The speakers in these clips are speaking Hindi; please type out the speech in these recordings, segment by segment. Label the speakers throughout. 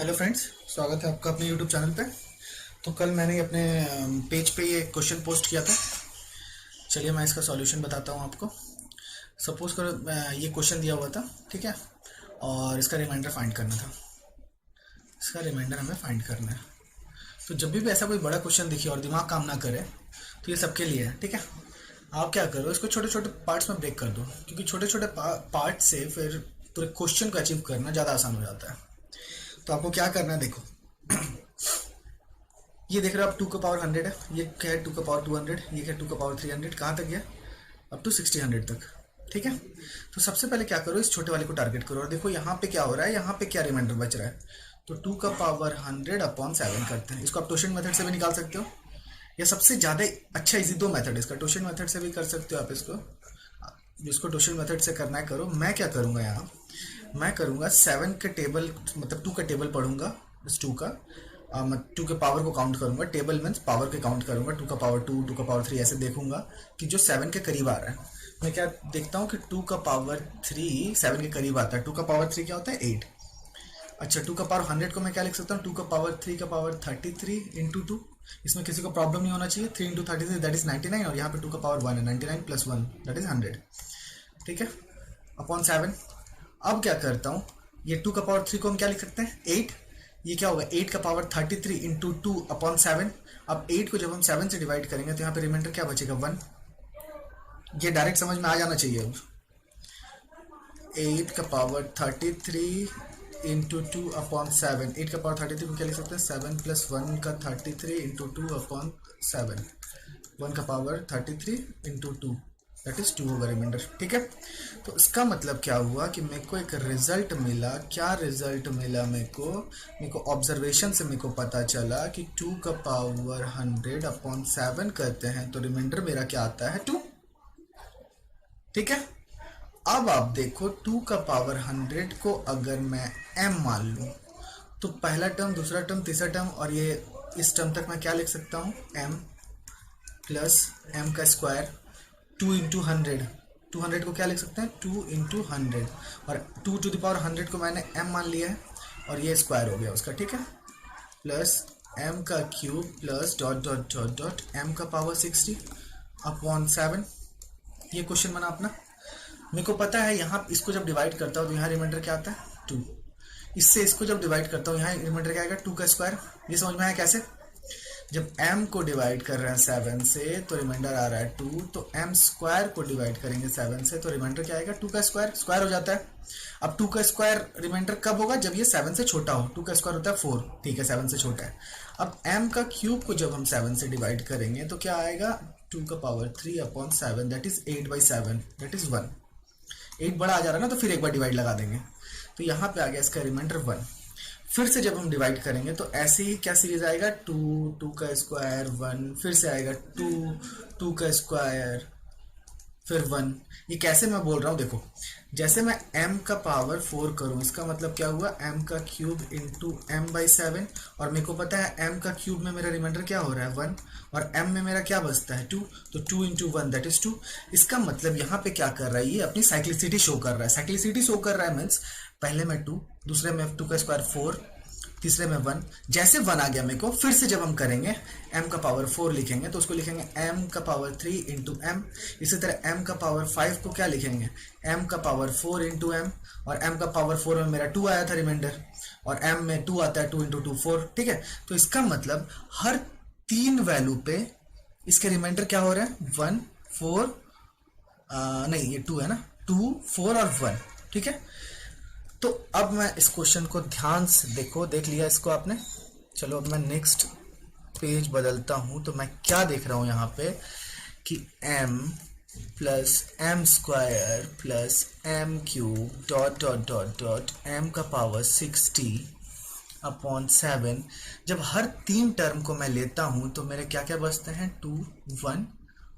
Speaker 1: हेलो फ्रेंड्स, स्वागत है आपका अपने यूट्यूब चैनल पे। तो कल मैंने अपने पेज पे ये क्वेश्चन पोस्ट किया था। चलिए मैं इसका सॉल्यूशन बताता हूँ आपको। सपोज करो ये क्वेश्चन दिया हुआ था, ठीक है, और इसका रिमाइंडर फाइंड करना था। इसका रिमाइंडर हमें फाइंड करना है। तो जब भी ऐसा कोई बड़ा क्वेश्चन दिखे और दिमाग काम ना करे तो ये सबके लिए है, ठीक है। आप क्या करो, इसको छोटे छोटे पार्ट्स में ब्रेक कर दो, क्योंकि छोटे छोटे पार्ट से फिर पूरे क्वेश्चन को अचीव करना ज़्यादा आसान हो जाता है। तो आपको क्या करना है, देखो ये देख रहे हो आप, 2 का पावर 100 है, ये क्या है 2 का पावर 200, ये क्या 2 का पावर 300, कहाँ तक गया, अप टू 1600 तक, ठीक है। तो सबसे पहले क्या करो, इस छोटे वाले को टारगेट करो और देखो यहाँ पे क्या हो रहा है, यहाँ पे क्या रिमाइंडर बच रहा है। तो 2 का पावर 100 अपॉन 7 करते हैं। इसको आप टोशन मेथड से भी निकाल सकते हो, या सबसे ज़्यादा अच्छा इजी दो मेथड है इसका, टोशन मेथड से भी कर सकते हो आप इसको। जिसको टोशन मेथड से करना है करो। मैं क्या करूँगा यहाँ, मैं करूँगा 7 के टेबल, मतलब 2 का टेबल पढ़ूंगा, इस 2 का 2 के पावर को काउंट करूंगा। टेबल मीन्स पावर के काउंट करूंगा, 2 का पावर 2, 2 का पावर 3 ऐसे देखूंगा कि जो 7 के करीब आ रहा है। मैं क्या देखता हूँ कि 2 का पावर 3 7 के करीब आता है। 2 का पावर 3 क्या होता है, 8। अच्छा, 2 का पावर 100 को मैं क्या लिख सकता हूँ, 2 का पावर 3 इंटू 2। इसमें किसी को प्रॉब्लम नहीं होना चाहिए। 3 इंटू 33 दैट इज 99, और यहाँ पे 2 का पावर 1 है, 99 प्लस 1 दैट इज 100, ठीक है, अपॉन 7। अब क्या करता हूँ, ये 2 का पावर 3 को हम क्या लिख सकते हैं, 8। ये क्या होगा, 8 का पावर 33 इंटू 2 अपॉन 7। अब 8 को जब हम 7 से डिवाइड करेंगे तो यहाँ पे रिमाइंडर क्या बचेगा, 1। ये डायरेक्ट समझ में आ जाना चाहिए। अब 8 का पावर 33 इंटू 2 अपॉन 7, 8 का पावर 33 को क्या लिख सकते हैं, 7 प्लस 1 का 33 इंटू 2 अपॉन 7, 1 का पावर 33 इंटू 2 दैट इज 2 होगा रिमाइंडर, ठीक है। तो इसका मतलब क्या हुआ कि मेरे को एक रिजल्ट मिला। क्या रिजल्ट मिला मेरे को ऑब्जर्वेशन से मेरे को पता चला कि 2 का पावर 100 अपॉन 7 करते हैं तो रिमाइंडर मेरा क्या आता है, 2, ठीक है। अब आप देखो, 2 का पावर 100 को अगर मैं m मान लूं तो पहला टर्म, दूसरा टर्म, तीसरा टर्म, और ये इस टर्म तक मैं क्या लिख सकता हूँ, m प्लस m का स्क्वायर 2 इंटू 100। 200 को क्या लिख सकते हैं, 2 इंटू 100, और 2 टू द पावर 100 को मैंने m मान लिया है और ये स्क्वायर हो गया उसका, ठीक है, प्लस m का cube plus dot dot dot dot m का पावर 60 अपॉन 7। ये क्वेश्चन बना अपना। मेरे को पता है यहाँ इसको जब डिवाइड करता हूँ तो यहाँ रिमाइंडर क्या आता है, 2। इससे इसको जब डिवाइड करता हूँ यहाँ रिमाइंडर क्या आएगा, 2 का स्क्वायर। ये समझ में आया कैसे, जब m को डिवाइड कर रहे हैं 7 से तो रिमाइंडर आ रहा है 2, तो m स्क्वायर को डिवाइड करेंगे 7 से तो रिमाइंडर क्या आएगा, 2 का स्क्वायर। स्क्वायर हो जाता है। अब 2 का स्क्वायर रिमाइंडर कब होगा, जब ये 7 से छोटा हो। 2 का स्क्वायर होता है 4, ठीक है, 7 से छोटा है। अब m का क्यूब को जब हम 7 से डिवाइड करेंगे तो क्या आएगा, 2 का power 3 upon 7 that is 8/7 that is 1। 8 बड़ा आ जा रहा है ना, तो फिर एक बार डिवाइड लगा देंगे तो यहाँ पे आ गया इसका रिमाइंडर 1। फिर से जब हम डिवाइड करेंगे तो ऐसे ही क्या सीरीज आएगा, 2, 2 का स्क्वायर 1, फिर से आएगा 2, 2 का स्क्वायर फिर 1। ये कैसे मैं बोल रहा हूँ, देखो, जैसे मैं m का पावर 4 करूँ, इसका मतलब क्या हुआ, m का क्यूब इंटू m/7, और मेरे को पता है m का क्यूब में मेरा रिमाइंडर क्या हो रहा है, 1, और m में मेरा क्या बचता है, 2, तो 2 इंटू 1 दैट इज 2। इसका मतलब यहाँ पे क्या कर रहा है, ये अपनी साइक्लिसिटी शो कर रहा है। साइक्लिसिटी शो कर रहा है मीन्स पहले में 2, दूसरे में 2 का स्क्वायर 4, तीसरे में 1। जैसे 1 आ गया मेरे को, फिर से जब हम करेंगे m का पावर 4 लिखेंगे तो उसको लिखेंगे m का पावर 3 इंटू m। इसी तरह m का पावर 5 को क्या लिखेंगे, m का पावर 4 इंटू m, और m का पावर 4 में मेरा 2 आया था रिमाइंडर, और m में 2 आता है, 2 इंटू 2 4, ठीक है। तो इसका मतलब हर 3 वैल्यू पे इसके रिमाइंडर क्या हो रहा है, 1 4, नहीं ये 2 है ना, 2 4 और 1, ठीक है। तो अब मैं इस क्वेश्चन को ध्यान से देखो, देख लिया इसको आपने। चलो अब मैं नेक्स्ट पेज बदलता हूं तो मैं क्या देख रहा हूं यहाँ पे कि m plus m square plus m cube dot dot dot dot m का पावर 60 अपॉन 7। जब हर 3 टर्म को मैं लेता हूं तो मेरे क्या क्या बचते हैं, 2 1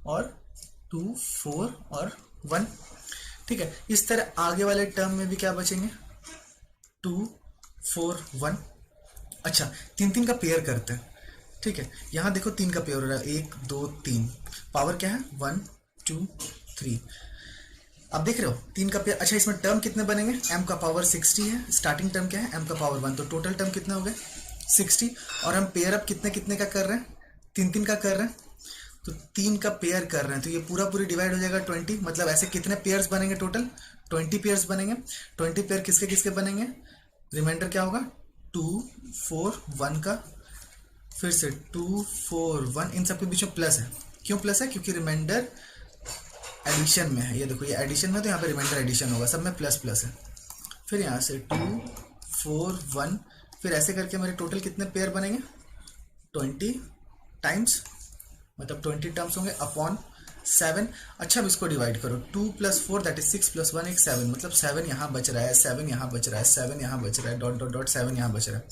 Speaker 1: और 2 4 और 1, ठीक है। इस तरह आगे वाले टर्म में भी क्या बचेंगे, 2 4 1। अच्छा, 3 का पेयर करते हैं, ठीक है। यहाँ देखो 3 का पेयर हो रहा है, 1 2 3, पावर क्या है, 1 2 3। अब देख रहे हो 3 का पेयर। अच्छा इसमें टर्म कितने बनेंगे, m का पावर 60 है, स्टार्टिंग टर्म क्या है m का पावर 1, तो टोटल टर्म कितने हो गए 60। और हम पेयर अप कितने कितने का कर रहे हैं, 3 का कर रहे हैं, तो 3 का पेयर कर रहे हैं, तो ये पूरा पूरी डिवाइड हो जाएगा 20। मतलब ऐसे कितने पेयर्स बनेंगे टोटल, 20 पेयर्स बनेंगे। 20 पेयर किसके किसके बनेंगे, रिमाइंडर क्या होगा 2 4 1 का, फिर से 2 4 1, इन सबके बीच में प्लस है। क्यों प्लस है, क्योंकि रिमाइंडर एडिशन में है। ये देखो ये एडिशन में, तो यहाँ पे रिमाइंडर एडिशन होगा, सब में प्लस प्लस है। फिर यहाँ से 2 4 1, फिर ऐसे करके मेरे टोटल कितने पेयर बनेंगे 20 टाइम्स, मतलब 20 टर्म्स होंगे अपॉन 7। अच्छा अब इसको डिवाइड करो, 2 + 4 दैट इज 6 + 1 = 7, मतलब 7 यहाँ बच रहा है, 7 यहाँ बच रहा है, 7 यहाँ बच रहा है, डॉट डॉट डॉट 7 यहाँ बच रहा है।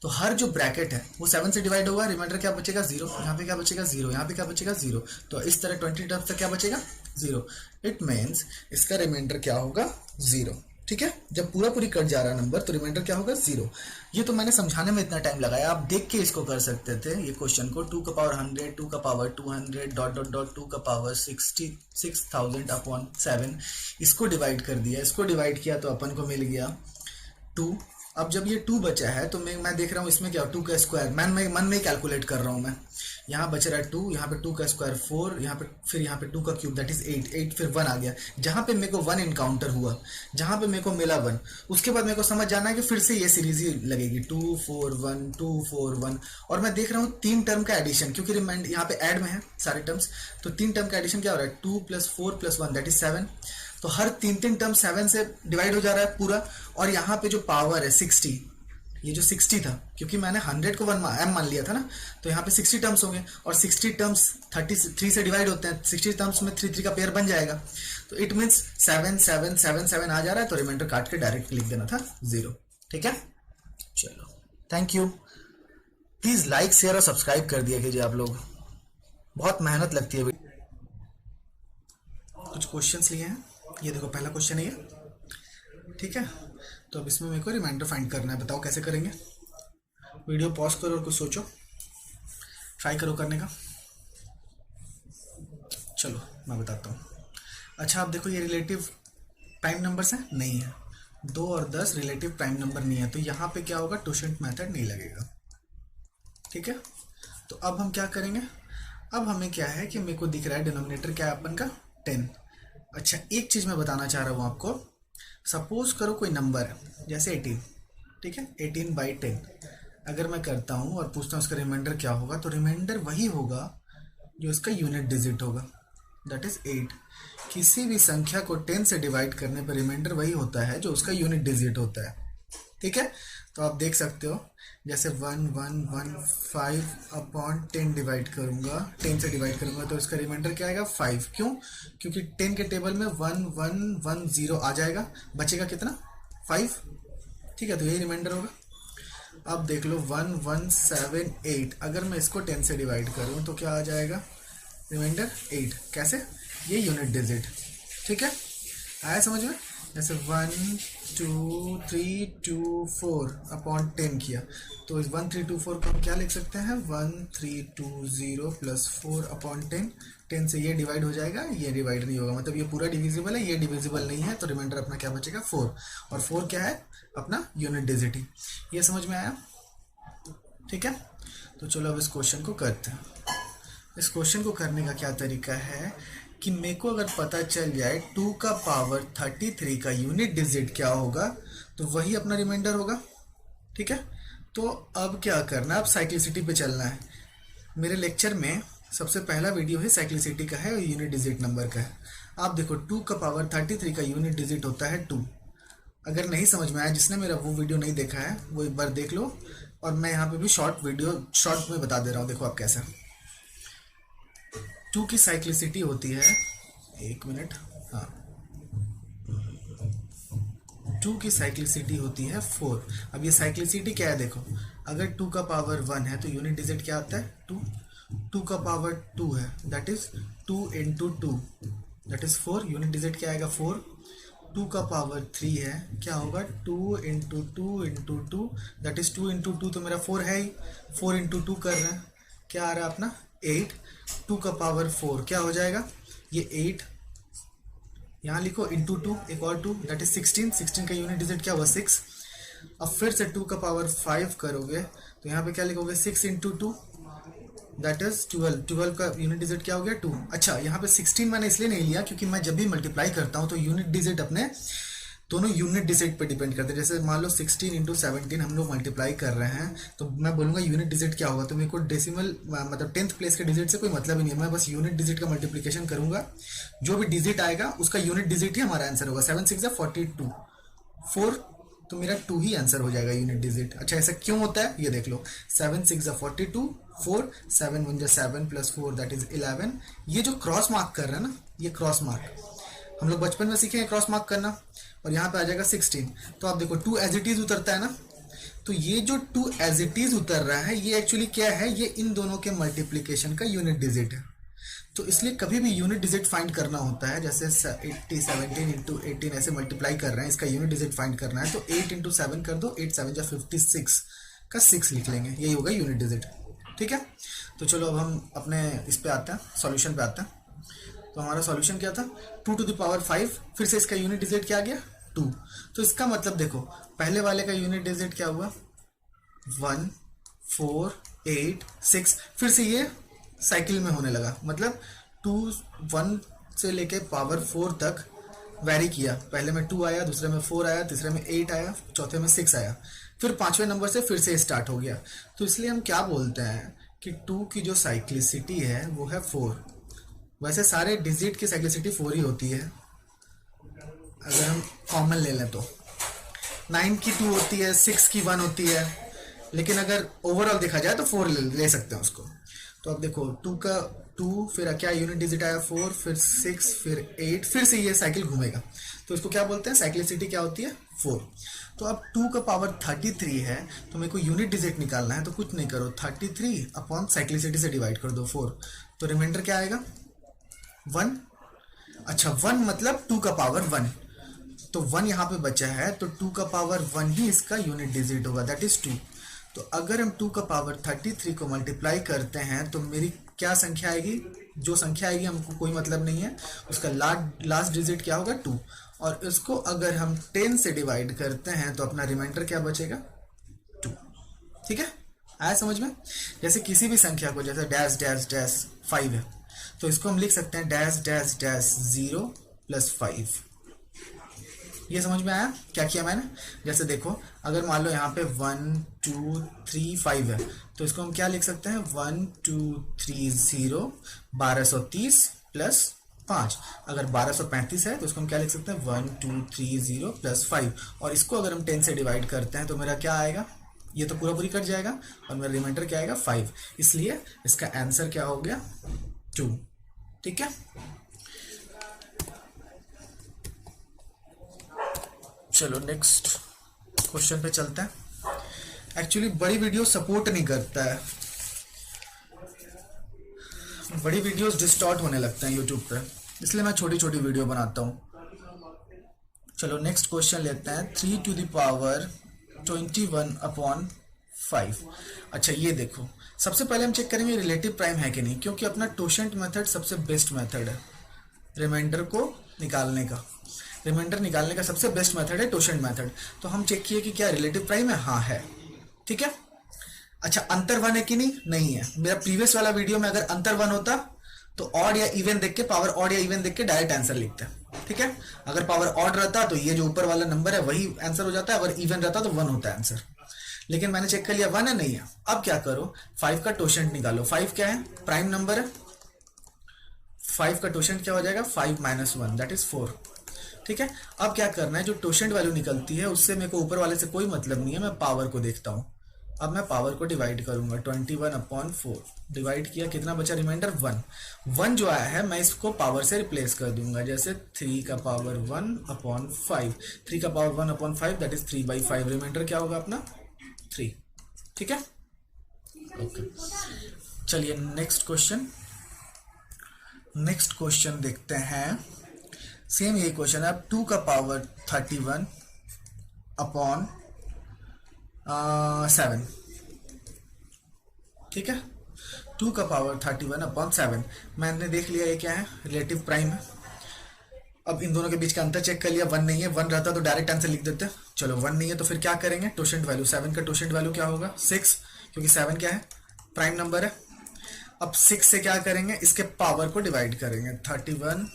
Speaker 1: तो हर जो ब्रैकेट है वो 7 से डिवाइड होगा, रिमाइंडर क्या बचेगा 0, यहाँ पे क्या बचेगा 0, यहाँ पे क्या बचेगा 0। तो इस तरह 20 टर्म्स तक क्या बचेगा 0। इट मीन्स इसका रिमाइंडर क्या होगा 0। ठीक है, जब पूरा पूरी कट जा रहा है नंबर तो रिमाइंडर क्या होगा 0। ये तो मैंने समझाने में इतना टाइम लगाया, आप देख के इसको कर सकते थे ये क्वेश्चन को। 2 का पावर 100, 2 का पावर 200, डॉट डॉट डॉट 2 का पावर 66,000 अपॉन 7, इसको डिवाइड कर दिया, इसको डिवाइड किया तो अपन को मिल गया 2। अब जब ये 2 बचा है तो मैं देख रहा हूँ इसमें क्या 2 का स्क्वायर, मन में कैलकुलेट कर रहा हूँ मैं। यहाँ बच रहा है 2, यहाँ पे 2 का स्क्वायर 4, यहाँ पे फिर यहाँ पे 2 का क्यूब दैट इज 8, फिर 1 आ गया। जहाँ पे मेरे को 1 इनकाउंटर हुआ, जहाँ पे मेरे को मिला 1, उसके बाद मेरे को समझ जाना है कि फिर से ये सीरीज ही लगेगी 2 4 1 2 4 1। और मैं देख रहा हूँ 3 टर्म का एडिशन, क्योंकि रिमाइंड यहाँ पे ऐड में है सारे टर्म्स, तो 3 टर्म का एडिशन क्या हो रहा है 2 + 4 + 1 दैट इज 7। तो हर 3 टर्म 7 से डिवाइड हो जा रहा है पूरा। और यहाँ पे जो पावर है 60, ये जो 60 था, क्योंकि मैंने 100 को 1 m मान लिया था ना, तो यहाँ पे 60 टर्म्स होंगे और 60 टर्म्स 33 से डिवाइड होते हैं, 60 टर्म्स में 3 3 का पेयर बन जाएगा। तो इट मीन्स 7 7 7 7 आ जा रहा है, तो रिमाइंडर काट के डायरेक्ट लिख देना था 0। ठीक है, चलो thank you. Please like share और सब्सक्राइब कर दिया कीजिए आप लोग, बहुत मेहनत लगती है। कुछ क्वेश्चंस लिए हैं, ये देखो पहला क्वेश्चन है ये, ठीक है। तो अब इसमें मेरे को रिमाइंडर फाइंड करना है, बताओ कैसे करेंगे। वीडियो पॉज करो और कुछ सोचो, ट्राई करो करने का। चलो मैं बताता हूँ। अच्छा आप देखो ये रिलेटिव प्राइम नंबर्स हैं, नहीं है, 2 और 10 रिलेटिव प्राइम नंबर नहीं है, तो यहाँ पे क्या होगा टोशेंट मेथड नहीं लगेगा। ठीक है, तो अब हम क्या करेंगे, अब हमें क्या है कि मेरे को दिख रहा है डिनोमिनेटर क्या है अपन का 10। अच्छा एक चीज़ मैं बताना चाह रहा हूँ आपको, सपोज करो कोई नंबर है जैसे 18, ठीक है, 18/10 अगर मैं करता हूँ और पूछता हूँ इसका रिमाइंडर क्या होगा, तो रिमाइंडर वही होगा जो इसका यूनिट डिजिट होगा, दैट इज 8। किसी भी संख्या को 10 से डिवाइड करने पर रिमाइंडर वही होता है जो उसका यूनिट डिजिट होता है। ठीक है, तो आप देख सकते हो जैसे 1115/10 डिवाइड करूंगा, 10 से डिवाइड करूंगा तो इसका रिमाइंडर क्या आएगा 5। क्यों, क्योंकि 10 के टेबल में 1110 आ जाएगा, बचेगा कितना 5। ठीक है, तो यही रिमाइंडर होगा। अब देख लो 1178, अगर मैं इसको 10 से डिवाइड करूं तो क्या आ जाएगा रिमाइंडर 8। कैसे, ये यूनिट डिजिट। ठीक है, आया समझ में। जैसे 1 2 3 2 4 अपॉन 10 किया, तो इस 1324 को हम क्या लिख सकते हैं 1320 + 4 अपॉन 10। 10 से ये डिवाइड हो जाएगा, ये डिवाइड नहीं होगा, मतलब ये पूरा डिविजिबल है, ये डिविजिबल नहीं है, तो रिमाइंडर अपना क्या बचेगा 4। और 4 क्या है अपना यूनिट डिजिट ही। ये समझ में आया। ठीक है, तो चलो अब इस क्वेश्चन को करते हैं। इस क्वेश्चन को करने का क्या तरीका है कि मेरे को अगर पता चल जाए 2 का पावर 33 का यूनिट डिजिट क्या होगा, तो वही अपना रिमाइंडर होगा। ठीक है, तो अब क्या करना है, अब साइक्लिसिटी पे चलना है। मेरे लेक्चर में सबसे पहला वीडियो है साइक्लिसिटी का है और यूनिट डिजिट नंबर का है। आप देखो 2 का पावर 33 का यूनिट डिजिट होता है 2। अगर नहीं समझ में आया, जिसने मेरा वो वीडियो नहीं देखा है वो एक बार देख लो, और मैं यहाँ पे भी शॉर्ट में बता दे रहा हूँ। देखो आप कैसा 2 की साइक्लिसिटी होती है, 1 मिनट, हाँ, 2 की साइक्लिसिटी होती है 4। अब ये साइक्लिसिटी क्या है देखो, अगर 2 का पावर 1 है तो यूनिट डिजिट क्या आता है 2। 2 का पावर 2 है that is 2 × 2 that is 4, unit digit क्या आएगा 4। 2 का पावर 3 है, क्या होगा 2 × 2 × 2 दैट इज 2 × 2 तो मेरा 4 है ही, 4 × 2 कर रहे हैं, क्या आ रहा है अपना 8। 2 का पावर 4 क्या हो जाएगा, ये 8 यहाँ लिखो इंटू टू, एक और टू, दैट इज 16। 16 का यूनिट डिजिट क्या हुआ 6। अब फिर से 2 का पावर 5 करोगे तो यहाँ पे क्या लिखोगे 6 इंटू टू, दैट इज 12। 12 का यूनिट डिजिट क्या हो गया 2। अच्छा यहाँ पे 16 मैंने इसलिए नहीं लिया क्योंकि मैं जब भी मल्टीप्लाई करता हूँ तो यूनिट डिजिट अपने दोनों यूनिट डिजिट पे डिपेंड करते हैं। जैसे मान लो 16 इंटू 17 हम लोग मल्टीप्लाई कर रहे हैं तो मैं बोलूँगा यूनिट डिजिट क्या होगा, तो मेरे को डेसिमल मतलब 10th प्लेस के डिजिट से कोई मतलब ही नहीं है, मैं बस यूनिट डिजिट का मल्टीप्लिकेशन करूंगा, जो भी डिजिट आएगा उसका यूनिट डिजिट ही हमारा आंसर होगा। 7 6 42, 4 तो मेरा 2 ही आंसर हो जाएगा यूनिट डिजिट। अच्छा ऐसा क्यों होता है ये देख लो, 7 6 42, 4 7 1 7 प्लस 4 दैट इज 11। ये जो क्रॉस मार्क कर रहे हैं ना, ये क्रॉस मार्क हम लोग बचपन में सीखे हैं क्रॉस मार्क करना, और यहाँ पे आ जाएगा 16। तो आप देखो 2 एज इट इज उतरता है ना, तो ये जो 2 एज इट इज उतर रहा है ये एक्चुअली क्या है, ये इन दोनों के मल्टीप्लिकेशन का यूनिट डिजिट है। तो इसलिए कभी भी यूनिट डिजिट फाइंड करना होता है, जैसे 80 17 इंटू 18 ऐसे मल्टीप्लाई कर रहे हैं, इसका यूनिट डिजिट फाइंड करना है तो 8 इंटू 7 कर दो, 8 7 56 का 6 लिख लेंगे, यही होगा यूनिट डिजिट। ठीक है, तो चलो अब हम अपने इस पे आते हैं, सॉल्यूशन पे आते हैं। तो हमारा सॉल्यूशन क्या था 2 टू द पावर 5, फिर से इसका यूनिट डिजिट क्या आ गया 2। तो इसका मतलब देखो पहले वाले का यूनिट डिजिट क्या हुआ 1 4 8 6, फिर से ये साइकिल में होने लगा, मतलब 2 1 से लेके पावर 4 तक वैरी किया। पहले में 2 आया, दूसरे में 4 आया, तीसरे में 8 आया, चौथे में 6 आया, फिर पांचवें नंबर से फिर से स्टार्ट हो गया। तो इसलिए हम क्या बोलते हैं कि 2 की जो साइक्लिसिटी है वो है 4। वैसे सारे डिजिट की साइक्लिसिटी 4 ही होती है, अगर हम कॉमन ले लें तो 9 की 2 होती है, 6 की 1 होती है, लेकिन अगर ओवरऑल देखा जाए तो 4 ले सकते हैं उसको। तो अब देखो 2 का 2, फिर क्या यूनिट डिजिट आया 4, फिर 6, फिर 8, फिर से ये साइकिल घूमेगा, तो इसको क्या बोलते हैं साइक्लिसिटी क्या होती है 4। तो अब 2 का पावर 33 है, तो मेरे को यूनिट डिजिट निकालना है, तो कुछ नहीं करो 33 अपॉन साइक्लिसिटी से डिवाइड कर दो 4, तो रिमाइंडर क्या आएगा 1। अच्छा 1 मतलब 2 का पावर 1, तो 1 यहाँ पे बचा है, तो 2 का पावर 1 ही इसका यूनिट डिजिट होगा, दैट इज 2। तो अगर हम 2 का पावर 33 को मल्टीप्लाई करते हैं तो मेरी क्या संख्या आएगी, जो संख्या आएगी हमको कोई मतलब नहीं है, उसका लास्ट डिजिट क्या होगा 2, और इसको अगर हम 10 से डिवाइड करते हैं तो अपना रिमाइंडर क्या बचेगा 2। ठीक है, आया समझ में। जैसे किसी भी संख्या को, जैसे डैश डैश डैश 5 है, तो इसको हम लिख सकते हैं डैश डैश डैश 0 प्लस 5। ये समझ में आया क्या किया मैंने। जैसे देखो अगर मान लो यहाँ पे 1 2 3 5 है, तो इसको हम क्या लिख सकते हैं 1 2 3 0 1230 प्लस 5। अगर 1235 है तो इसको हम क्या लिख सकते हैं 1 2 3 0 प्लस 5, और इसको अगर हम 10 से डिवाइड करते हैं तो मेरा क्या आएगा, ये तो पूरा पूरी कट जाएगा और मेरा रिमाइंडर क्या आएगा 5, इसलिए इसका आंसर क्या हो गया 2। ठीक है, चलो नेक्स्ट क्वेश्चन पे चलते हैं। एक्चुअली बड़ी वीडियो सपोर्ट नहीं करता है, बड़ी वीडियोस डिस्टॉर्ट होने लगते हैं यूट्यूब पे, इसलिए मैं छोटी छोटी वीडियो बनाता हूँ। चलो नेक्स्ट क्वेश्चन लेते हैं 3 टू द पावर 21 अपॉन 5। अच्छा ये देखो सबसे पहले हम चेक करेंगे रिलेटिव प्राइम है कि नहीं, क्योंकि अपना टोशेंट मेथड सबसे बेस्ट मेथड है रिमाइंडर को निकालने का। रिमाइंडर निकालने का सबसे बेस्ट मेथड है टोशेंट मेथड। तो हम चेक किए कि क्या रिलेटिव प्राइम है, हाँ है। ठीक है, अच्छा अंतर 1 है कि नहीं, नहीं है। मेरा प्रीवियस वाला वीडियो में अगर अंतर 1 होता तो ऑड या इवन देख के, पावर ऑड या इवन देख के डायरेक्ट आंसर लिखते हैं। ठीक है, अगर पावर ऑड रहता तो ये जो ऊपर वाला नंबर है वही आंसर हो जाता है, अगर इवन रहता तो 1 होता है आंसर। लेकिन मैंने चेक कर लिया 1 है, नहीं है। अब क्या करो 5 का टोशेंट निकालो। 5 क्या है, प्राइम नंबर है। 5 का टोशेंट क्या हो जाएगा 5 - 1 दैट इज 4। ठीक है, अब क्या करना है, जो टोशेंट वैल्यू निकलती है उससे मेरे को ऊपर वाले से कोई मतलब नहीं है, मैं पावर को देखता हूँ। अब मैं पावर को डिवाइड करूंगा 21 अपॉन 4, डिवाइड किया, कितना बचा रिमाइंडर 1। 1 जो आया है मैं इसको पावर से रिप्लेस कर दूंगा, जैसे 3 का पावर 1 अपॉन 5। 3 का power 1 upon 5 that is 3/5, reminder क्या होगा अपना 3। ठीक है, ओके। चलिए नेक्स्ट क्वेश्चन देखते हैं। सेम यही क्वेश्चन है, अब 2 का पावर 31 अपॉन 7। ठीक है, 2 का पावर 31 अपॉन 7 मैंने देख लिया ये क्या है, रिलेटिव प्राइम है। अब इन दोनों के बीच का अंतर चेक कर लिया, 1 नहीं है, 1 रहता तो डायरेक्ट आंसर लिख देते। चलो 1 नहीं है तो फिर क्या करेंगे, टोशेंट वैल्यू 7 का टोशेंट वैल्यू क्या होगा 6, क्योंकि 7 क्या है प्राइम नंबर है। अब 6 से क्या करेंगे, इसके पावर को डिवाइड करेंगे, 31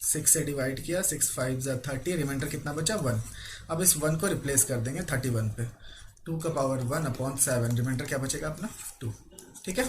Speaker 1: 6 से डिवाइड किया, 6 5 जा 30, रिमाइंडर कितना बचा 1। अब इस 1 को रिप्लेस कर देंगे 31 पे, 2 का पावर 1 अपॉन 7, रिमाइंडर क्या बचेगा अपना 2। ठीक है।